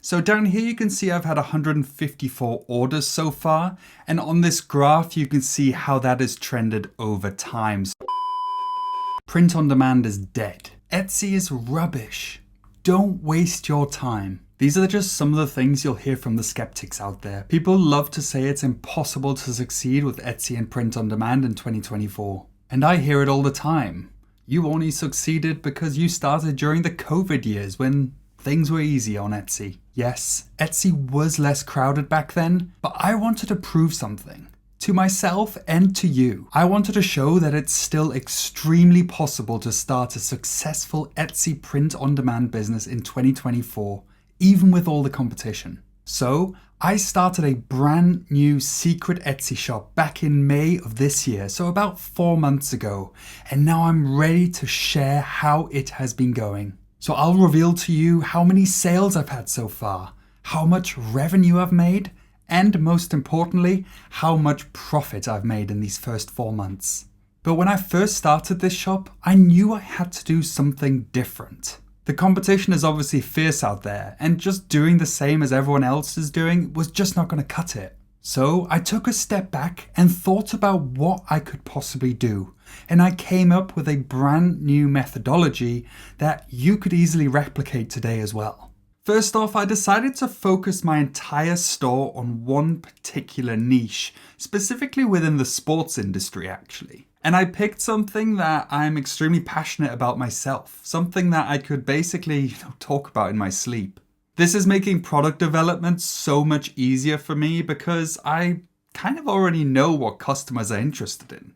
So down here you can see I've had 154 orders so far, and on this graph you can see how that has trended over time. Print on demand is dead. Etsy is rubbish. Don't waste your time. These are just some of the things you'll hear from the skeptics out there. People love to say it's impossible to succeed with Etsy and print on demand in 2024. And I hear it all the time. You only succeeded because you started during the COVID years when things were easy on Etsy. Yes, Etsy was less crowded back then, but I wanted to prove something. To myself and to you. I wanted to show that it's still extremely possible to start a successful Etsy print-on-demand business in 2024, even with all the competition. So, I started a brand new secret Etsy shop back in May of this year, so about 4 months ago, and now I'm ready to share how it has been going. So I'll reveal to you how many sales I've had so far, how much revenue I've made, and most importantly, how much profit I've made in these first 4 months. But when I first started this shop, I knew I had to do something different. The competition is obviously fierce out there, and just doing the same as everyone else is doing was just not going to cut it. So I took a step back and thought about what I could possibly do, and I came up with a brand new methodology that you could easily replicate today as well. First off, I decided to focus my entire store on one particular niche, specifically within the sports industry actually. And I picked something that I'm extremely passionate about myself, something that I could basically talk about in my sleep. This is making product development so much easier for me because I kind of already know what customers are interested in.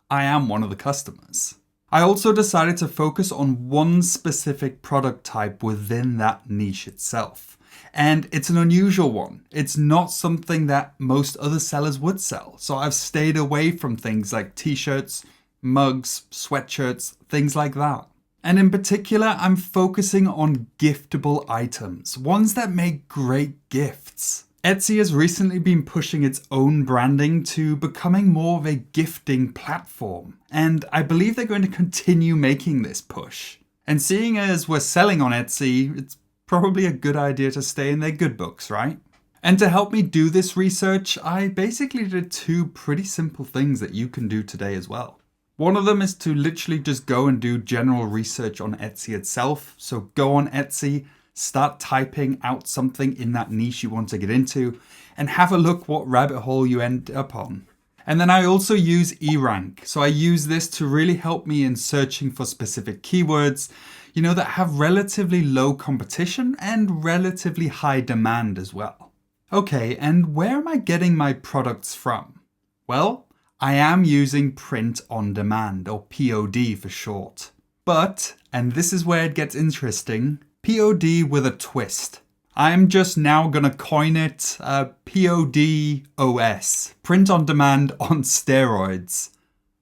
I am one of the customers. I also decided to focus on one specific product type within that niche itself. And it's an unusual one. It's not something that most other sellers would sell. So I've stayed away from things like t-shirts, mugs, sweatshirts, things like that. And in particular, I'm focusing on giftable items, ones that make great gifts. Etsy has recently been pushing its own branding to becoming more of a gifting platform, and I believe they're going to continue making this push. And seeing as we're selling on Etsy, it's probably a good idea to stay in their good books, right? And to help me do this research, I basically did 2 pretty simple things that you can do today as well. One of them is to literally just go and do general research on Etsy itself. So go on Etsy, start typing out something in that niche you want to get into, and have a look what rabbit hole you end up on. And then I also use eRank. So I use this to really help me in searching for specific keywords, that have relatively low competition and relatively high demand as well. Okay, and where am I getting my products from? Well, I am using print on demand, or POD for short. But, and this is where it gets interesting, POD with a twist. I'm just now gonna coin it PODOS, print on demand on steroids.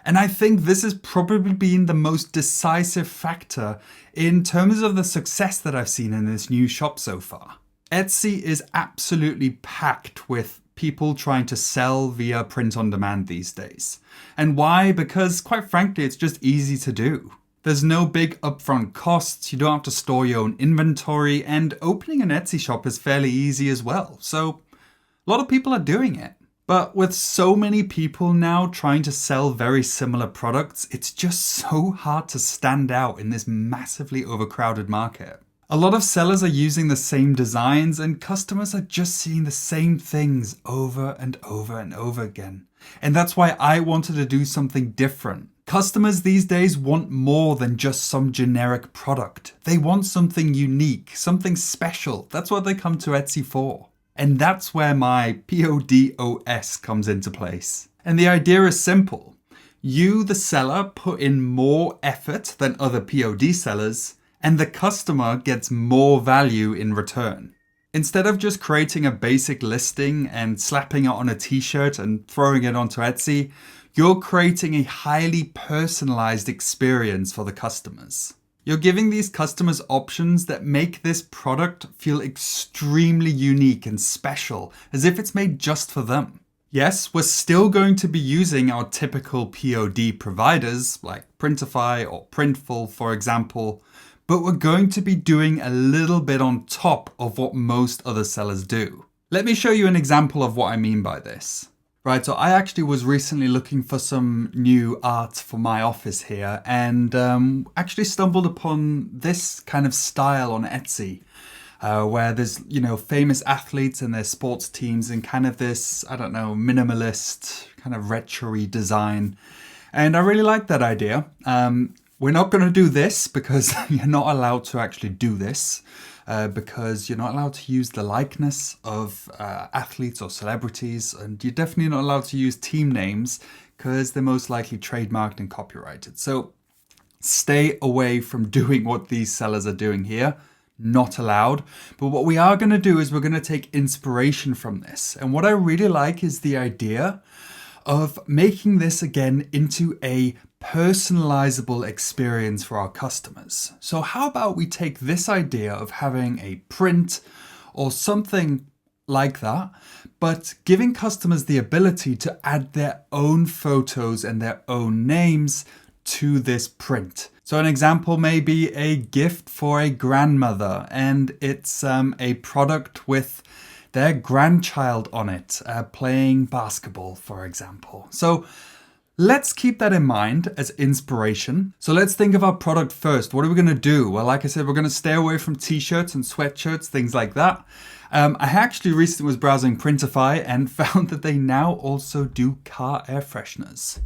And I think this has probably been the most decisive factor in terms of the success that I've seen in this new shop so far. Etsy is absolutely packed with people trying to sell via print on demand these days. And why? Because quite frankly, it's just easy to do. There's no big upfront costs, you don't have to store your own inventory, and opening an Etsy shop is fairly easy as well. So a lot of people are doing it. But with so many people now trying to sell very similar products, it's just so hard to stand out in this massively overcrowded market. A lot of sellers are using the same designs and customers are just seeing the same things over and over and over again. And that's why I wanted to do something different. Customers these days want more than just some generic product. They want something unique, something special. That's what they come to Etsy for. And that's where my PODOS comes into place. And the idea is simple. You, the seller, put in more effort than other POD sellers, and the customer gets more value in return. Instead of just creating a basic listing and slapping it on a t-shirt and throwing it onto Etsy, you're creating a highly personalized experience for the customers. You're giving these customers options that make this product feel extremely unique and special, as if it's made just for them. Yes, we're still going to be using our typical POD providers like Printify or Printful, for example, but we're going to be doing a little bit on top of what most other sellers do. Let me show you an example of what I mean by this. Right, so I actually was recently looking for some new art for my office here and actually stumbled upon this kind of style on Etsy. Where there's, famous athletes and their sports teams and kind of this, I don't know, minimalist, kind of retro-y design. And I really like that idea. We're not going to do this because you're not allowed to actually do this. Because you're not allowed to use the likeness of athletes or celebrities. And you're definitely not allowed to use team names because they're most likely trademarked and copyrighted. So stay away from doing what these sellers are doing here. Not allowed. But what we are going to do is we're going to take inspiration from this. And what I really like is the idea of making this again into a personalizable experience for our customers. So how about we take this idea of having a print or something like that, but giving customers the ability to add their own photos and their own names to this print. So an example may be a gift for a grandmother, and it's a product with their grandchild on it, playing basketball, for example. So let's keep that in mind as inspiration. So let's think of our product first. What are we going to do? Well, like I said, we're going to stay away from t-shirts and sweatshirts, things like that. I actually recently was browsing Printify and found that they now also do car air fresheners.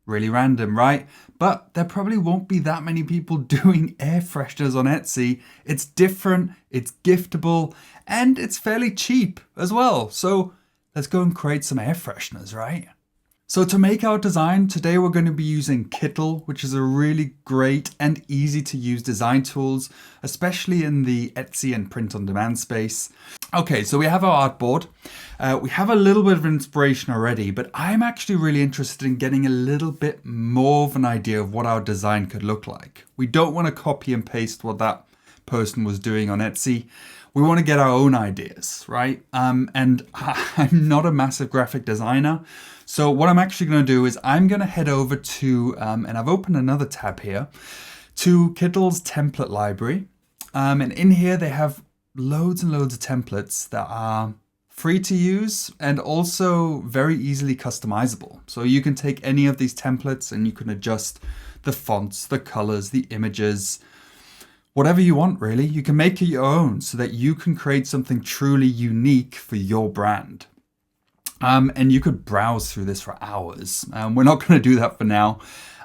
Really random, right? But there probably won't be that many people doing air fresheners on Etsy. It's different, it's giftable, and it's fairly cheap as well. So let's go and create some air fresheners, right? So to make our design, today we're going to be using Kittle, which is a really great and easy to use design tools, especially in the Etsy and print on demand space. Okay, so we have our artboard. We have a little bit of inspiration already, but I'm actually really interested in getting a little bit more of an idea of what our design could look like. We don't want to copy and paste what that person was doing on Etsy. We want to get our own ideas, right? And I'm not a massive graphic designer. So what I'm actually going to do is I'm going to head over to, and I've opened another tab here, to Kittle's template library. And in here they have loads and loads of templates that are free to use and also very easily customizable. So you can take any of these templates and you can adjust the fonts, the colors, the images, whatever you want really. You can make it your own so that you can create something truly unique for your brand. And you could browse through this for hours. We're not going to do that for now.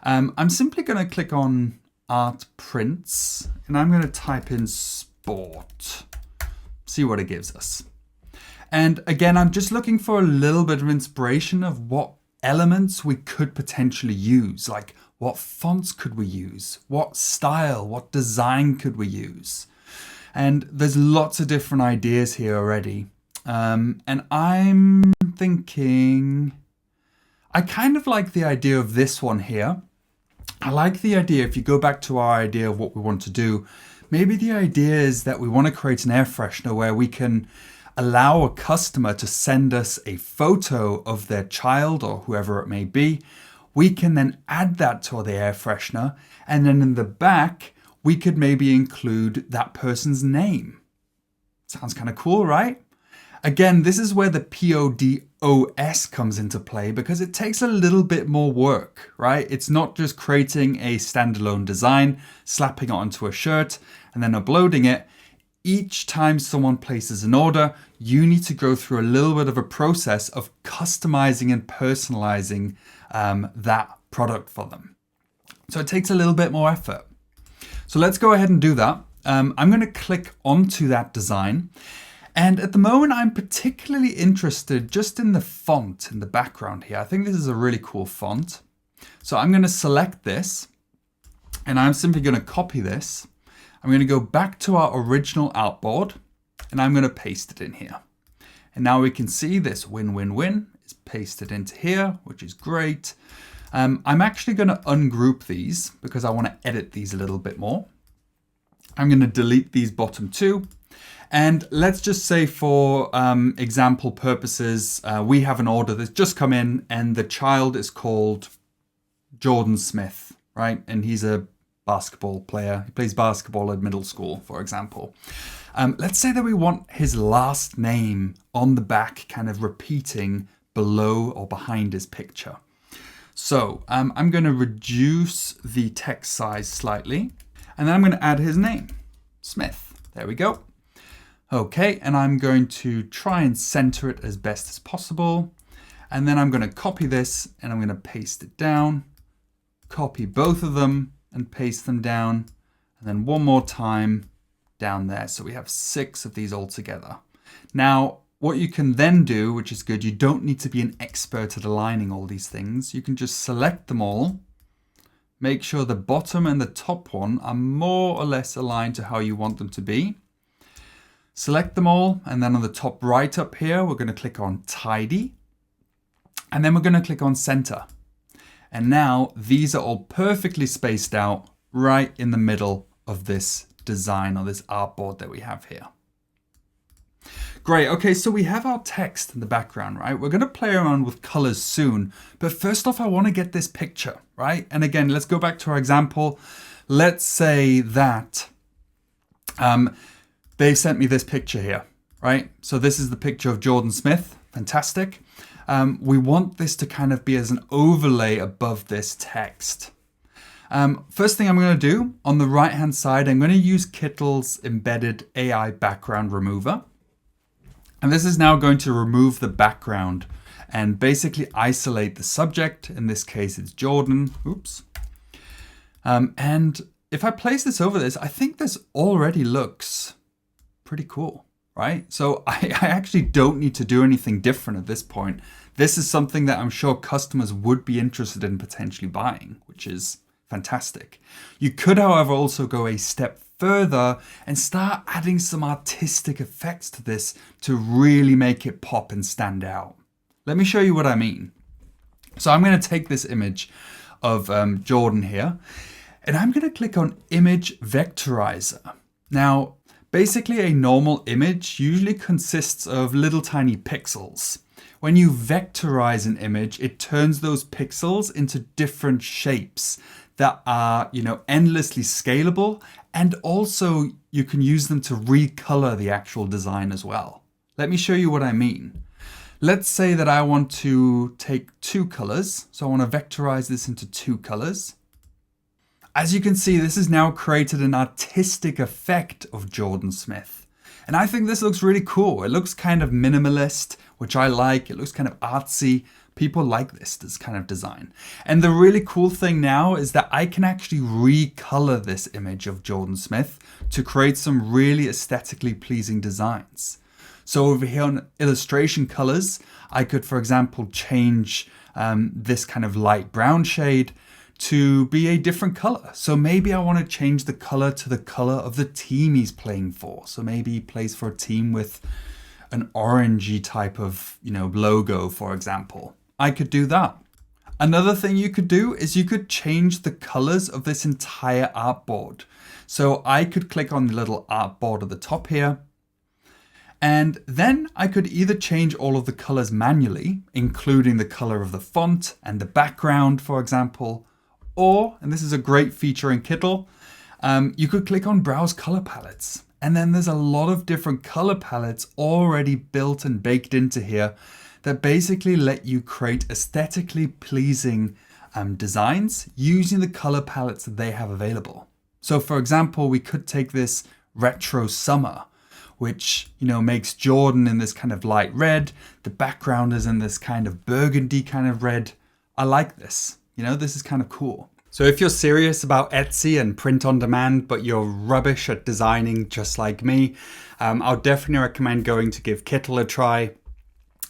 I'm simply going to click on Art Prints and I'm going to type in Sport. See what it gives us. And again, I'm just looking for a little bit of inspiration of what elements we could potentially use. Like what fonts could we use? What style, what design could we use? And there's lots of different ideas here already. And I'm thinking, I kind of like the idea of this one here. I like the idea, if you go back to our idea of what we want to do, maybe the idea is that we want to create an air freshener where we can allow a customer to send us a photo of their child or whoever it may be. We can then add that to the air freshener. And then in the back, we could maybe include that person's name. Sounds kind of cool, right? Again, this is where the PODOS comes into play because it takes a little bit more work, right? It's not just creating a standalone design, slapping it onto a shirt, and then uploading it. Each time someone places an order, you need to go through a little bit of a process of customizing and personalizing that product for them. So it takes a little bit more effort. So let's go ahead and do that. I'm going to click onto that design. And at the moment, I'm particularly interested just in the font in the background here. I think this is a really cool font. So I'm going to select this and I'm simply going to copy this. I'm going to go back to our original artboard and I'm going to paste it in here. And now we can see this win-win-win is pasted into here, which is great. I'm actually going to ungroup these because I want to edit these a little bit more. I'm going to delete these bottom two. And let's just say for example purposes, we have an order that's just come in and the child is called Jordan Smith, right? And he's a basketball player. He plays basketball at middle school, for example. Let's say that we want his last name on the back kind of repeating below or behind his picture. So I'm going to reduce the text size slightly, and then I'm going to add his name, Smith. There we go. Okay, and I'm going to try and center it as best as possible. And then I'm going to copy this and I'm going to paste it down, copy both of them and paste them down. And then one more time down there. So we have 6 of these all together. Now, what you can then do, which is good, you don't need to be an expert at aligning all these things. You can just select them all, make sure the bottom and the top one are more or less aligned to how you want them to be. Select them all, and then on the top right up here, we're going to click on Tidy, and then we're going to click on Center. And now these are all perfectly spaced out right in the middle of this design or this artboard that we have here. Great. Okay, so we have our text in the background, right? We're going to play around with colors soon, but first off, I want to get this picture, right? And again, let's go back to our example. Let's say that they sent me this picture here, right? So this is the picture of Jordan Smith. Fantastic. We want this to kind of be as an overlay above this text. First thing I'm going to do on the right hand side, I'm going to use Kittle's embedded AI background remover. And this is now going to remove the background and basically isolate the subject. In this case, it's Jordan. Oops. And if I place this over this, I think this already looks pretty cool, right? So I actually don't need to do anything different at this point. This is something that I'm sure customers would be interested in potentially buying, which is fantastic. You could, however, also go a step further and start adding some artistic effects to this to really make it pop and stand out. Let me show you what I mean. So I'm going to take this image of Jordan here, and I'm going to click on Image Vectorizer. Now, basically a normal image usually consists of little tiny pixels. When you vectorize an image, it turns those pixels into different shapes that are, endlessly scalable, and also you can use them to recolor the actual design as well. Let me show you what I mean. Let's say that I want to take 2 colors. So I want to vectorize this into 2 colors. As you can see, this has now created an artistic effect of Jordan Smith. And I think this looks really cool. It looks kind of minimalist, which I like. It looks kind of artsy. People like this kind of design. And the really cool thing now is that I can actually recolor this image of Jordan Smith to create some really aesthetically pleasing designs. So over here on illustration colors, I could, for example, change this kind of light brown shade to be a different color. So maybe I want to change the color to the color of the team he's playing for. So maybe he plays for a team with an orangey type of, logo, for example. I could do that. Another thing you could do is you could change the colors of this entire artboard. So I could click on the little artboard at the top here. And then I could either change all of the colors manually, including the color of the font and the background, for example. Or, and this is a great feature in Kittle, you could click on Browse Color Palettes. And then there's a lot of different color palettes already built and baked into here that basically let you create aesthetically pleasing designs using the color palettes that they have available. So for example, we could take this retro summer, which, makes Jordan in this kind of light red. The background is in this kind of burgundy kind of red. I like this. This is kind of cool. So if you're serious about Etsy and print on demand, but you're rubbish at designing just like me, I'll definitely recommend going to give Kittle a try.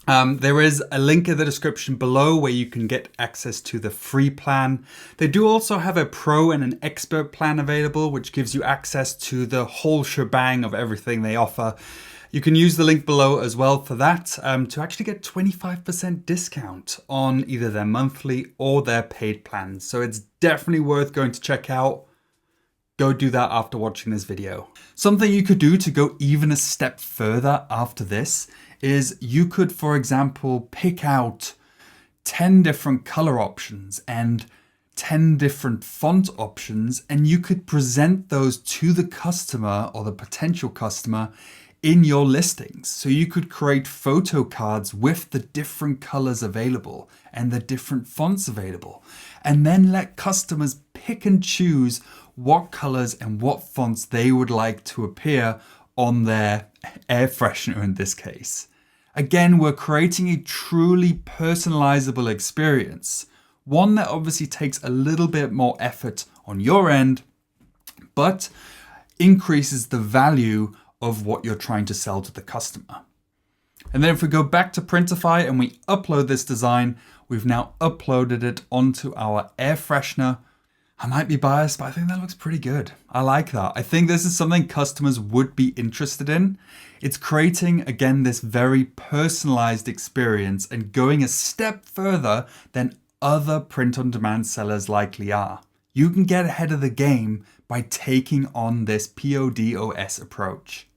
There is a link in the description below where you can get access to the free plan. They do also have a pro and an expert plan available, which gives you access to the whole shebang of everything they offer. You can use the link below as well for that to actually get 25% discount on either their monthly or their paid plans. So it's definitely worth going to check out. Go do that after watching this video. Something you could do to go even a step further after this is you could, for example, pick out 10 different color options and 10 different font options, and you could present those to the customer or the potential customer in your listings. So you could create photo cards with the different colors available and the different fonts available, and then let customers pick and choose what colors and what fonts they would like to appear on their air freshener in this case. Again, we're creating a truly personalizable experience, one that obviously takes a little bit more effort on your end, but increases the value of what you're trying to sell to the customer. And then if we go back to Printify and we upload this design, we've now uploaded it onto our air freshener. I might be biased, but I think that looks pretty good. I like that. I think this is something customers would be interested in. It's creating, again, this very personalized experience and going a step further than other print-on-demand sellers likely are. You can get ahead of the game by taking on this PODOS approach.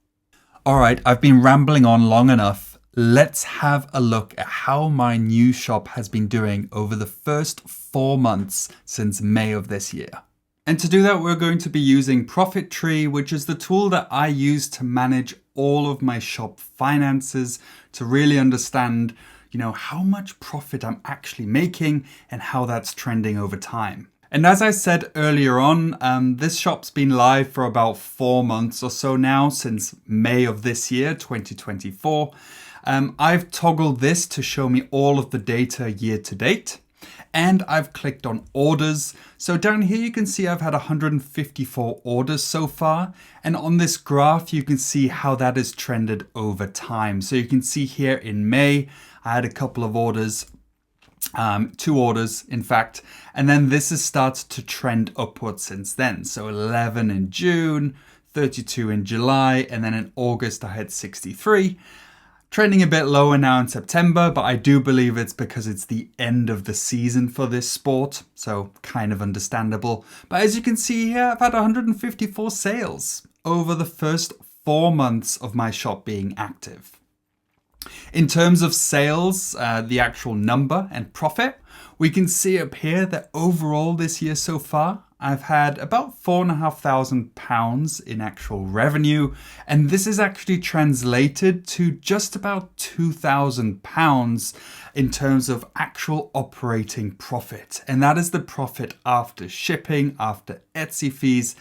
All right, I've been rambling on long enough. Let's have a look at how my new shop has been doing over the first 4 months since May of this year. And to do that, we're going to be using Profit Tree, which is the tool that I use to manage all of my shop finances, to really understand, how much profit I'm actually making and how that's trending over time. And as I said earlier on, this shop's been live for about 4 months or so now, since May of this year, 2024. I've toggled this to show me all of the data year to date, and I've clicked on orders. So down here you can see I've had 154 orders so far, and on this graph you can see how that has trended over time. So you can see here in May, I had a couple of orders, 2 orders in fact, and then this has started to trend upwards since then. So 11 in June, 32 in July, and then in August I had 63. Trending a bit lower now in September, but I do believe it's because it's the end of the season for this sport, so kind of understandable. But as you can see here, I've had 154 sales over the first 4 months of my shop being active. In terms of sales, the actual number and profit, we can see up here that overall this year so far, I've had about £4,500 in actual revenue, and this is actually translated to just about £2,000 in terms of actual operating profit. And that is the profit after shipping, after Etsy fees.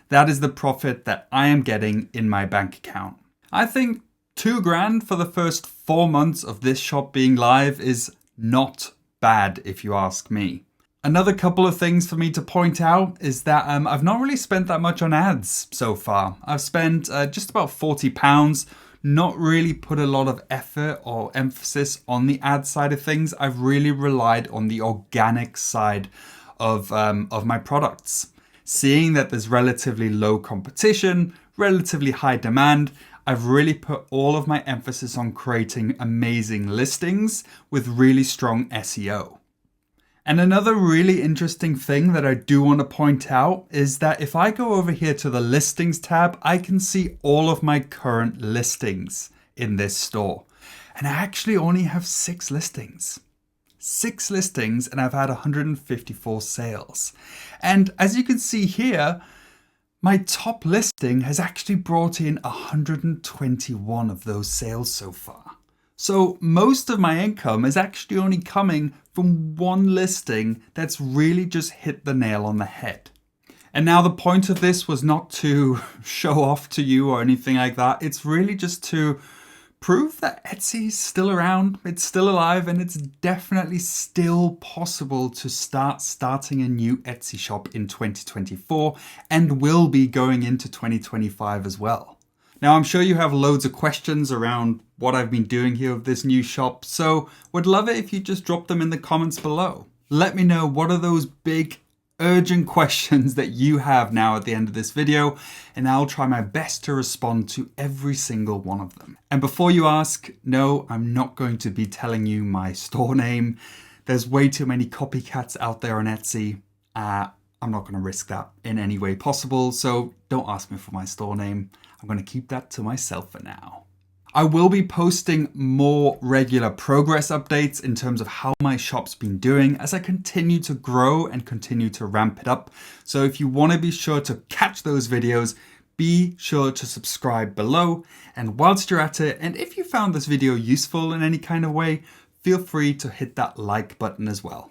That is the profit that I am getting in my bank account. I think £2,000 for the first 4 months of this shop being live is not bad, if you ask me. Another couple of things for me to point out is that I've not really spent that much on ads so far. I've spent just about £40, not really put a lot of effort or emphasis on the ad side of things. I've really relied on the organic side of my products. Seeing that there's relatively low competition, relatively high demand, I've really put all of my emphasis on creating amazing listings with really strong SEO. And another really interesting thing that I do want to point out is that if I go over here to the listings tab, I can see all of my current listings in this store. And I actually only have 6 listings. 6 listings, and I've had 154 sales. And as you can see here, my top listing has actually brought in 121 of those sales so far. So most of my income is actually only coming from one listing that's really just hit the nail on the head. And now the point of this was not to show off to you or anything like that. It's really just to prove that Etsy is still around, it's still alive, and it's definitely still possible to starting a new Etsy shop in 2024 and will be going into 2025 as well. Now, I'm sure you have loads of questions around what I've been doing here with this new shop, so would love it if you just drop them in the comments below. Let me know what are those big, urgent questions that you have now at the end of this video, and I'll try my best to respond to every single one of them. And before you ask, no, I'm not going to be telling you my store name. There's way too many copycats out there on Etsy. I'm not going to risk that in any way possible, so don't ask me for my store name. I'm going to keep that to myself for now. I will be posting more regular progress updates in terms of how my shop's been doing as I continue to grow and continue to ramp it up. So if you want to be sure to catch those videos, be sure to subscribe below. And whilst you're at it, and if you found this video useful in any kind of way, feel free to hit that like button as well.